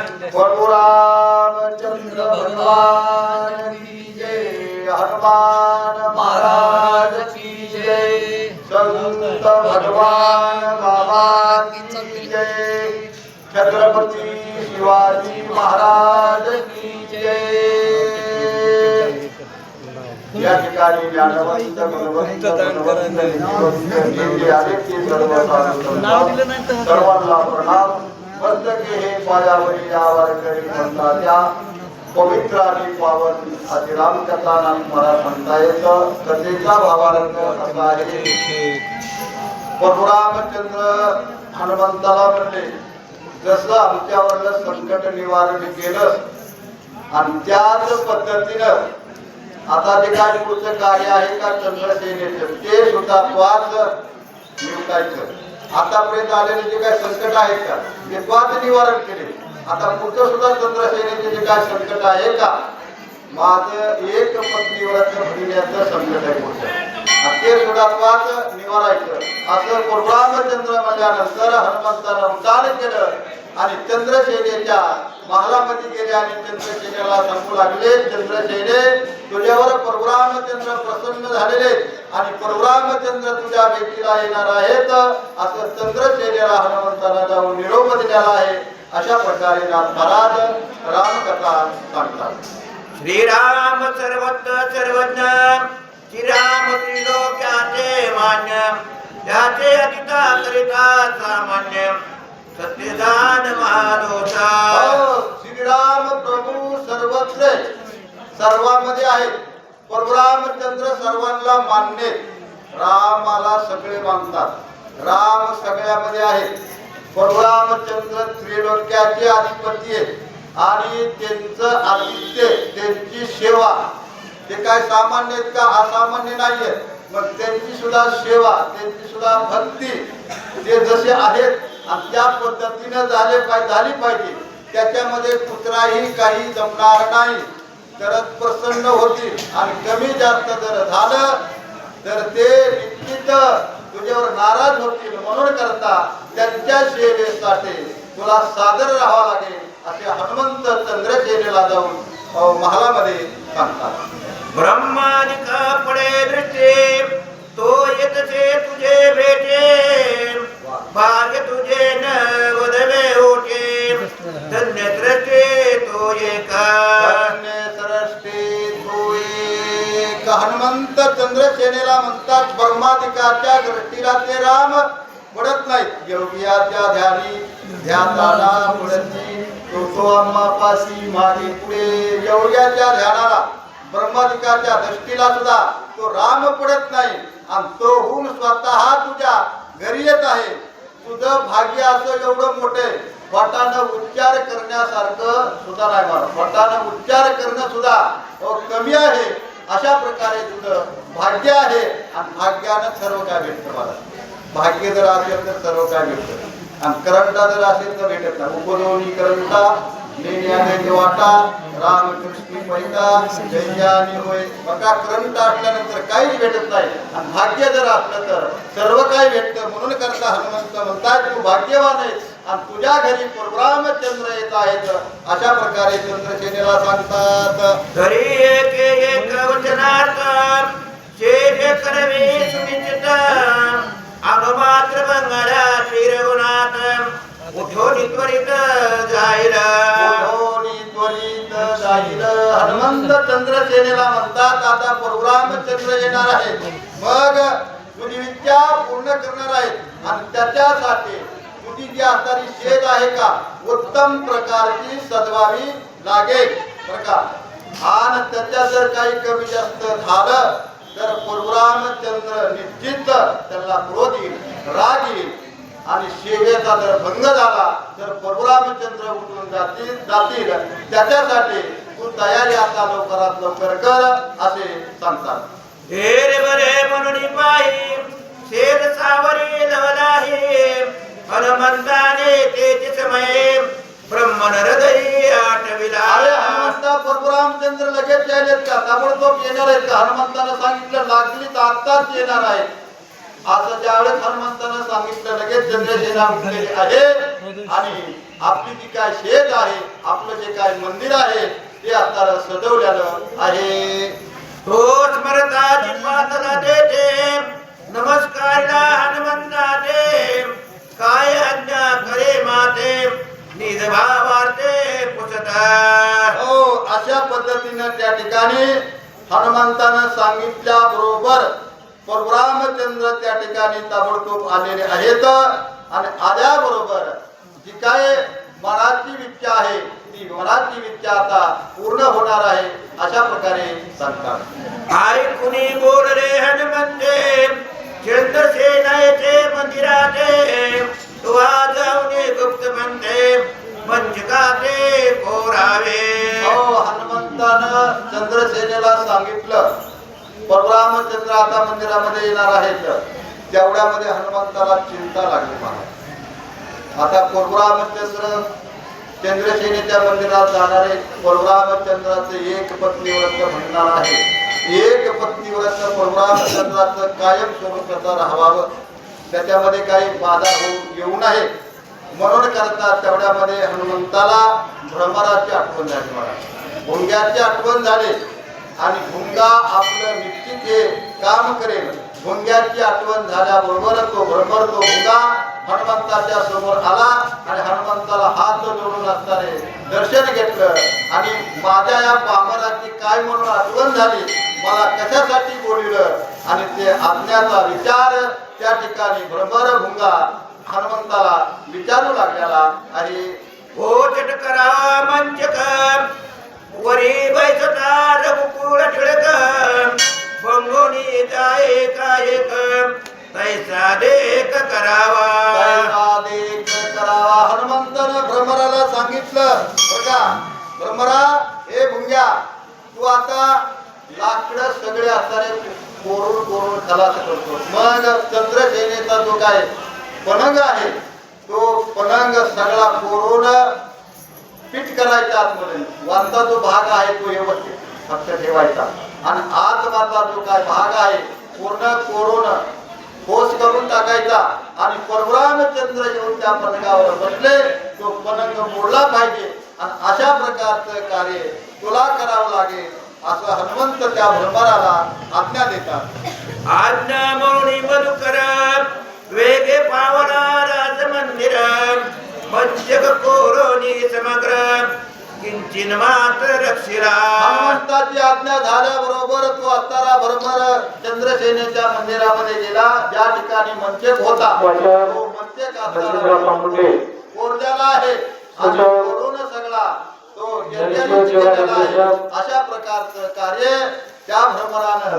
प्रभु रामचंद्र भगवान की जय, हनुमान महाराज की जय, संत भगवान बाबा की जय, छत्रपति शिवाजी महाराज की जय। या ठिकाणी ज्ञानवंत गुणवंत सर्वांना प्रणाम। वंदके हे पायावरी या वारकरी म्हणता पवित्र आणि पावन अति रामकथा मला म्हणता येतं। कथेचा भावार्थ असा आहे, परशुरामचंद्र हनुमंताला म्हणले, जसं आमच्यावरलं संकट निवारण केलं आणि त्याच पद्धतीनं आता जे काय पुढचं कार्य आहे का चंद्रसेनेचं ते सुद्धा त्वाच निवटायचं। आतापर्यंत आलेले जे काय संकट आहेत का ते त्वाच निवारण केले। आता पुढचं सुद्धा चंद्रसेनेचे जे काय संकट आहे का, माझं एक पत्नीव्रत भगिनीचं संकट आहे पुढचं, ते सुद्धा त्वाच निवारायचं। असं परशुरामचंद्र म्हणल्यानंतर हनुमंतानं उड्डाण केलं आणि चंद्रसेनेच्या महालामध्ये गेले आणि चंद्रसेनेला सांगू लागले, चंद्रसेने तुझ्यावर परशुरामचंद्र प्रसन्न झालेले आणि परशुरामचंद्र तुझ्या भेटीला येणार आहेत, असं चंद्रसेनेला हनुमंताला जाऊन निरोप दिलेला आहे। अशा प्रकारे नाथ महाराज रामकथा सांगतात। श्रीराम सर्वत्र सर्वज्ञ, श्रीराम त्रिलोक्याचे मान्य, त्याचे अतिता करिता सामान्य, सत्यदान महादोषा। श्रीराम प्रभू सर्वत्र सर्वांमध्ये आहेत, परशुरामचंद्र सर्वांना मान्य, रामाला सगळे मानतात, राम सगळ्यामध्ये आहेत। परशुरामचंद्र त्रिलोक्याचे अधिपती आहेत आणि त्यांचं आदित्य त्यांची सेवा ते काय सामान्य आहेत का असामान्य नाहीये, मग त्यांची सुद्धा सेवा त्यांची सुद्धा भक्ती ते जसे आहेत आणि त्या पद्धतीने झाली पाहिजे, त्याच्यामध्ये कुत्राही काही जमणार नाही, तर प्रसन्न होतील आणि कमी जास्त जर झालं तर ते निश्चित तुझ्यावर नाराज होतील। म्हणून करता त्यांच्या सेवेसाठी तुला सादर राहावं लागेल, असे हनुमंत चंद्रसेनेला जाऊन महालामध्ये सांगतात। ब्रह्मादिक पडे दृष्टी, तो येतसे तुझे भेटे, भाग्य तुझे न वदवे होते, धन्य सृष्टी तो एका, धन्य सृष्टी तो एक। हनुमंत चंद्रसेनेला म्हणतात, ब्रह्मादिकाच्या दृष्टीला ते राम पडत नाहीत, योगियाच्या ध्यानी ध्यानाला पडती, तो आम्हापाशी मागे पुढे। योग्याच्या ध्यानाला ब्रह्मादिकाच्या दृष्टीला सुद्धा तो राम पडत नाही आणि तो होऊन स्वतः तुझ्या घरी येत आहे। तुझं भाग्य असं एवढं मोठे, पोटानं उच्चार करण्यासारखं सुद्धा नाही, मला पोटानं उच्चार करणं सुद्धा कमी आहे। अशा प्रकारे तुझं भाग्य आहे आणि भाग्यानं सर्व काय भेटतं। मला भाग्य जर असेल तर सर्व काय भेटतं आणि करंटा जर असेल तर भेटत नाही। उपदोनी करंटा लेण्याने वाटा, रामकृष्ण पहिला जैजानी होय। बघा करंट असल्यानंतर काहीच भेटत नाही आणि भाग्य जर असलं तर सर्व काही भेटतं। म्हणून करता हनुमंत म्हणतात, तू भाग्यवान आहेस आणि तुझ्या घरी परशुरामचंद्र येत आहेत। अशा प्रकारे चंद्रसेनेला सांगतात, घरी एक वचनार्थ, शेष करवे सुनिश्चित, अनुमात्र बंगाला श्रीरघुनाथ, उठोनी त्वरित जाईल, उठोनी त्वरित जाईल। हनुमंत चंद्रसेनेला म्हणतात, आता परशुरामचंद्र येणार आहे, मग तुझी इच्छा पूर्ण करणार आहेत आणि त्याच्यासाठी तुझी जी असणारी शेत आहे का उत्तम प्रकारची सजवावी लागेल बरं। आणि त्याच्यात जर काही कमी जास्त झालं तर परशुरामचंद्र निश्चित त्याला क्रोध येईल, राग येईल आणि सेवेचा जर भंग झाला तर परशुरामचंद्र उठून जातील। त्याच्यासाठी तू तयारी आता लवकरात लवकर कर, असे सांगतात। हेरे बरे म्हणून पायी शेत सावरी लवलाही, हनुमंताने तेज समये ब्रह्मन हृदयी आठविला। हनुमंता परशुरामचंद्र लगेच यायलेत का, ताबडतोब येणार आहेत का? हनुमंतानं सांगितलं लागली तर आत्ताच येणार आहेत। आता ज्यावेळेस हनुमंतानं सांगितलं लगेच चंद्रसेना उठलेली आहे आणि आपली जी काय शेत आहे, आपलं जे काय मंदिर आहे ते आता सजवलेलं आहे. तो स्मरताची पातला देते नमस्कारला हनुमंताचे काय आज्ञा करे माते निज भावार्थे पुसता. हो, अशा पद्धतीनं त्या ठिकाणी हनुमंतानं सांगितल्याबरोबर परशुरामचंद्र त्या ठिकाणी ताबडतोब आलेले आहेत आणि आल्याबरोबर जी काय मनाची इच्छा आहे ती मनाची इच्छा आता पूर्ण होणार आहे अशा प्रकारे सांगतात. ऐकुनी बोलले हनुमंते चंद्रसेनाचे मंदिराते तुवा जाऊने गुप्त म्हणते मंचकाते कोरावे. हो, हनुमंतानं चंद्रसेनेला सांगितलं परशुरामचंद्र आता मंदिरामध्ये येणार आहेत. तेवढ्यामध्ये हनुमंताला चिंता लागली. महाराज आता परशुरामचंद्र चंद्रसेनेच्या मंदिरात जाणारे परशुरामचंद्राचं एक पत्नीव्रत म्हणणार आहे. एक पत्नीव्रत परशुरामचंद्राचं कायम स्वरूपाचं राहावं, त्याच्यामध्ये काही बाधा येऊ नये म्हणून करता तेवढ्यामध्ये हनुमंताला भ्रमराची आठवण झाली. महाराज भुंग्याची आठवण झाली आणि भुंगा आपलं निश्चित हे काम करेल. भुंग्याची आठवण झाल्याबरोबर तो भ्रमर तो भुंगा हनुमंताच्या समोर आला आणि हनुमंताला हात जोडून असणारे दर्शन घेतलं आणि माझ्या या पामराची काय म्हणून आठवण झाली, मला कशासाठी बोलवलं आणि ते आज्ञाचा विचार त्या ठिकाणी भ्रमर भुंगा हनुमंताला विचारू लागलेला आहे. घोषट करा मंचक वरी बैसता रघुकुळ टिळक पंगोनी जाए कायक तैसा देख करावा. हनुमंतानं भ्रमराला सांगितलं बघा, भ्रमरा हे भुंग्या तू आता लाकडं सगळे असणारे कोरून कोरून खलास करतो. मग चंद्रसेनेचा जो काय पलंग आहे तो पलंग सगळा कोरून पीठ करायचा. आतमध्ये वरचा जो भाग आहे तो व्यवस्थित फक्त ठेवायचा आणि आतमधला जो काय भाग आहे पूर्ण कोरून ठोस करून टाकायचा आणि परशुरामचंद्र येऊन त्या पलंगावर बसले. तो पलंग मोडला पाहिजे आणि अशा प्रकारचं कार्य तुला करावं लागेल असं हनुमंत त्या भ्रमराला आज्ञा देतात. आज्ञा म्हणून मधुकर वेगे पावना राज मंदिर पंचक कोरोनी समग्र किंचिन मात्र रक्षिरा. हनुमंताची आज्ञा झाल्याबरोबर तो असणारा भ्रमर चंद्रसेनेच्या मंदिरामध्ये गेला. ज्या ठिकाणी मंचक होता तो मंचक कोरलेला आहे आणि कोरून सगळा तो केलेला आहे. अशा प्रकारचं कार्य त्या भ्रमरानं